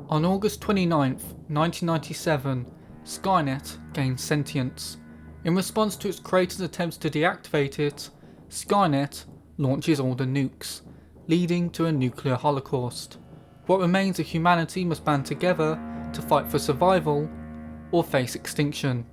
On August 29th, 1997, Skynet gained sentience. In response to its creator's attempts to deactivate it, Skynet launches all the nukes, leading to a nuclear holocaust. What remains of humanity must band together to fight for survival or face extinction.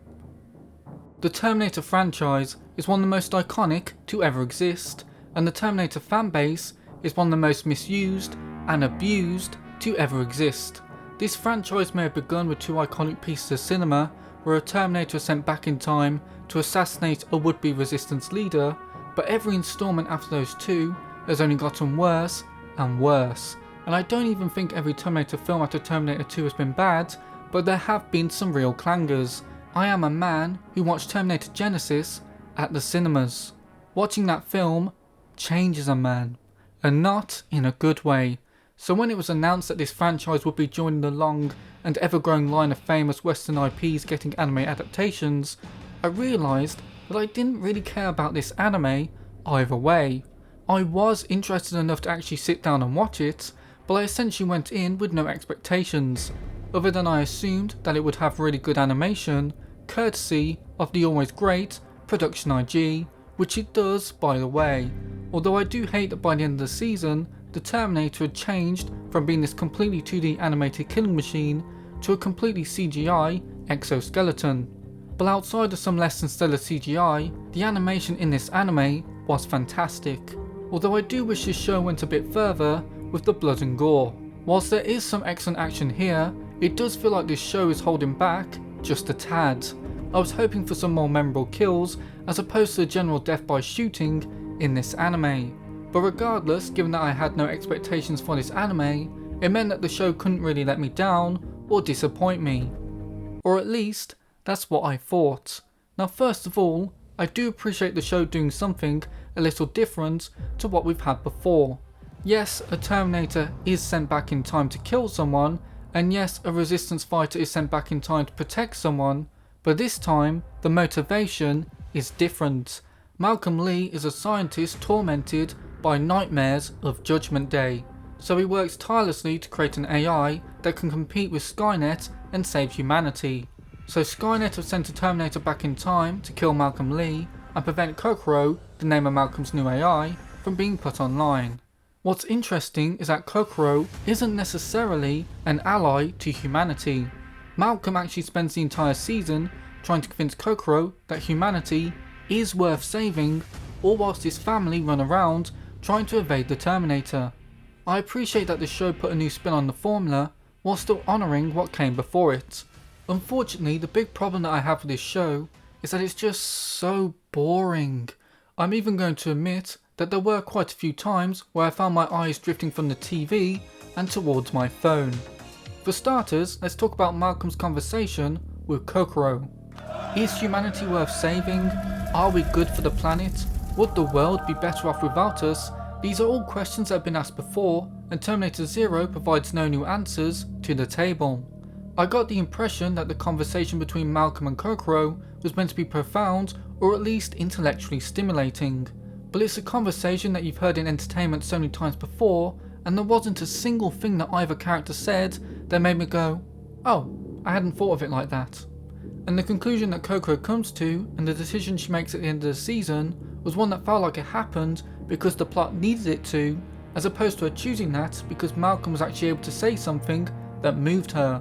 The Terminator franchise is one of the most iconic to ever exist, and the Terminator fanbase is one of the most misused and abused to ever exist. This franchise may have begun with two iconic pieces of cinema, where a Terminator is sent back in time to assassinate a would-be resistance leader, but every installment after those two has only gotten worse and worse. And I don't even think every Terminator film after Terminator 2 has been bad, but there have been some real clangers. I am a man who watched Terminator Genesis at the cinemas. Watching that film changes a man, and not in a good way. So when it was announced that this franchise would be joining the long and ever-growing line of famous Western IPs getting anime adaptations, I realised that I didn't really care about this anime either way. I was interested enough to actually sit down and watch it, but I essentially went in with no expectations, other than I assumed that it would have really good animation, courtesy of the always great Production IG, which it does by the way. Although I do hate that by the end of the season, the Terminator had changed from being this completely 2D animated killing machine to a completely CGI exoskeleton. But outside of some less than stellar CGI, the animation in this anime was fantastic. Although I do wish this show went a bit further with the blood and gore. Whilst there is some excellent action here, it does feel like this show is holding back just a tad. I was hoping for some more memorable kills as opposed to the general death by shooting in this anime. But regardless, given that I had no expectations for this anime, it meant that the show couldn't really let me down or disappoint me. Or at least, that's what I thought. Now first of all, I do appreciate the show doing something a little different to what we've had before. Yes, a Terminator is sent back in time to kill someone, and yes, a resistance fighter is sent back in time to protect someone, but this time, the motivation is different. Malcolm Lee is a scientist tormented by nightmares of Judgement Day, so he works tirelessly to create an AI that can compete with Skynet and save humanity. So Skynet have sent a Terminator back in time to kill Malcolm Lee and prevent Kokoro, the name of Malcolm's new AI, from being put online. What's interesting is that Kokoro isn't necessarily an ally to humanity. Malcolm actually spends the entire season trying to convince Kokoro that humanity is worth saving, all whilst his family run around trying to evade the Terminator. I appreciate that the show put a new spin on the formula while still honouring what came before it. Unfortunately, the big problem that I have with this show is that it's just so boring. I'm even going to admit that there were quite a few times where I found my eyes drifting from the TV and towards my phone. For starters, let's talk about Malcolm's conversation with Kokoro. Is humanity worth saving? Are we good for the planet? Would the world be better off without us? These are all questions that have been asked before, and Terminator Zero provides no new answers to the table. I got the impression that the conversation between Malcolm and Kokoro was meant to be profound or at least intellectually stimulating. But it's a conversation that you've heard in entertainment so many times before, and there wasn't a single thing that either character said that made me go, oh, I hadn't thought of it like that. And the conclusion that Kokoro comes to, and the decision she makes at the end of the season, was one that felt like it happened because the plot needed it to, as opposed to her choosing that because Malcolm was actually able to say something that moved her.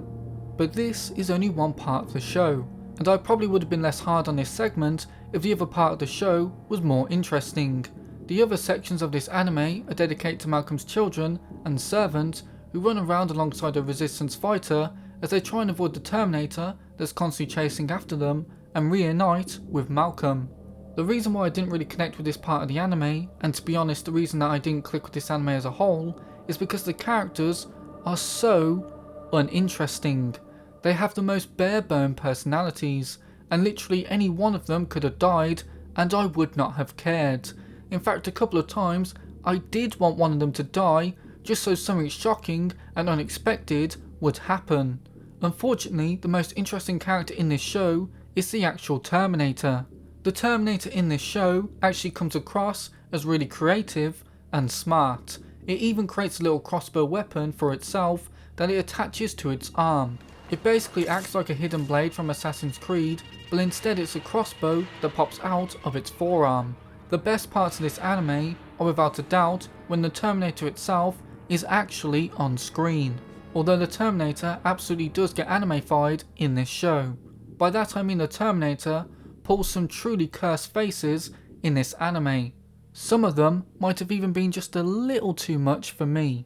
But this is only one part of the show, and I probably would have been less hard on this segment if the other part of the show was more interesting. The other sections of this anime are dedicated to Malcolm's children and servant who run around alongside a resistance fighter as they try and avoid the Terminator that's constantly chasing after them and reunite with Malcolm. The reason why I didn't really connect with this part of the anime, and to be honest the reason that I didn't click with this anime as a whole, is because the characters are so uninteresting. They have the most bare-bone personalities, and literally any one of them could have died and I would not have cared. In fact, a couple of times I did want one of them to die just so something shocking and unexpected would happen. Unfortunately, the most interesting character in this show is the actual Terminator. The Terminator in this show actually comes across as really creative and smart. It even creates a little crossbow weapon for itself that it attaches to its arm. It basically acts like a hidden blade from Assassin's Creed, but instead it's a crossbow that pops out of its forearm. The best parts of this anime are without a doubt when the Terminator itself is actually on screen, although the Terminator absolutely does get anime-fied in this show. By that I mean the Terminator pulls some truly cursed faces in this anime. Some of them might have even been just a little too much for me.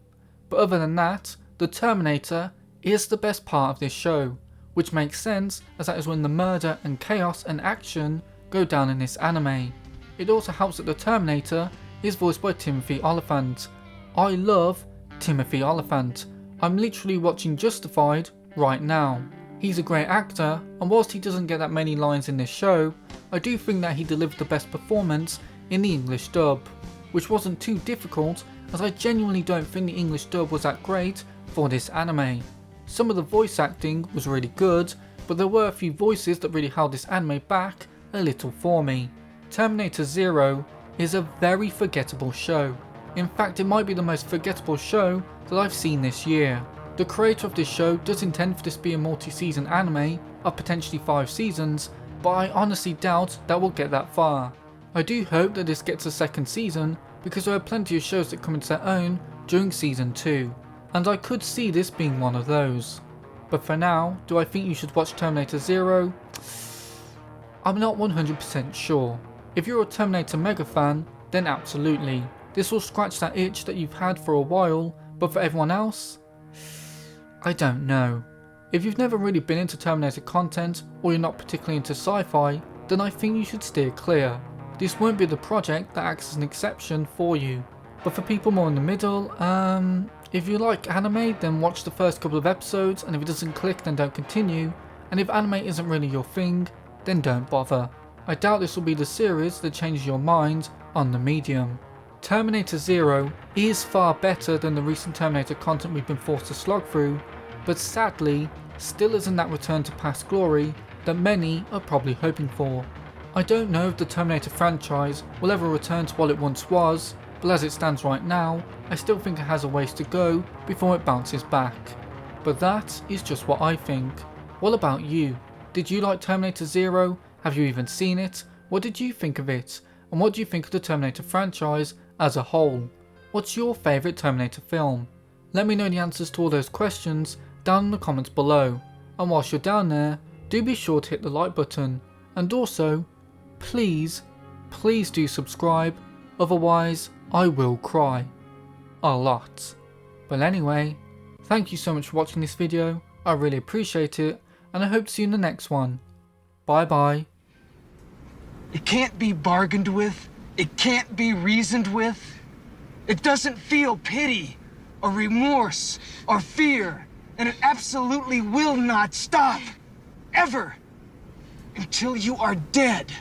But other than that, the Terminator is the best part of this show, which makes sense as that is when the murder and chaos and action go down in this anime. It also helps that the Terminator is voiced by Timothy Olyphant. I love Timothy Olyphant. I'm literally watching Justified right now. He's a great actor, and whilst he doesn't get that many lines in this show, I do think that he delivered the best performance in the English dub, which wasn't too difficult as I genuinely don't think the English dub was that great for this anime. Some of the voice acting was really good, but there were a few voices that really held this anime back a little for me. Terminator Zero is a very forgettable show. In fact, it might be the most forgettable show that I've seen this year. The creator of this show does intend for this to be a multi-season anime of potentially 5 seasons, but I honestly doubt that we'll get that far. I do hope that this gets a second season because there are plenty of shows that come into their own during season 2, and I could see this being one of those. But for now, do I think you should watch Terminator Zero? I'm not 100% sure. If you're a Terminator mega fan, then absolutely. This will scratch that itch that you've had for a while, but for everyone else? I don't know. If you've never really been into Terminator content, or you're not particularly into sci-fi, then I think you should steer clear. This won't be the project that acts as an exception for you. But for people more in the middle, if you like anime, then watch the first couple of episodes, and if it doesn't click, then don't continue, and if anime isn't really your thing, then don't bother. I doubt this will be the series that changes your mind on the medium. Terminator Zero is far better than the recent Terminator content we've been forced to slog through, but sadly, still isn't that return to past glory that many are probably hoping for. I don't know if the Terminator franchise will ever return to what it once was, but as it stands right now, I still think it has a ways to go before it bounces back. But that is just what I think. What about you? Did you like Terminator Zero? Have you even seen it? What did you think of it? And what do you think of the Terminator franchise as a whole? What's your favourite Terminator film? Let me know the answers to all those questions down in the comments below. And whilst you're down there, do be sure to hit the like button. And also, please do subscribe, otherwise I will cry. A lot. But anyway, thank you so much for watching this video, I really appreciate it, and I hope to see you in the next one. Bye bye. It can't be bargained with. It can't be reasoned with. It doesn't feel pity, or remorse, or fear, and it absolutely will not stop. Ever. Until you are dead.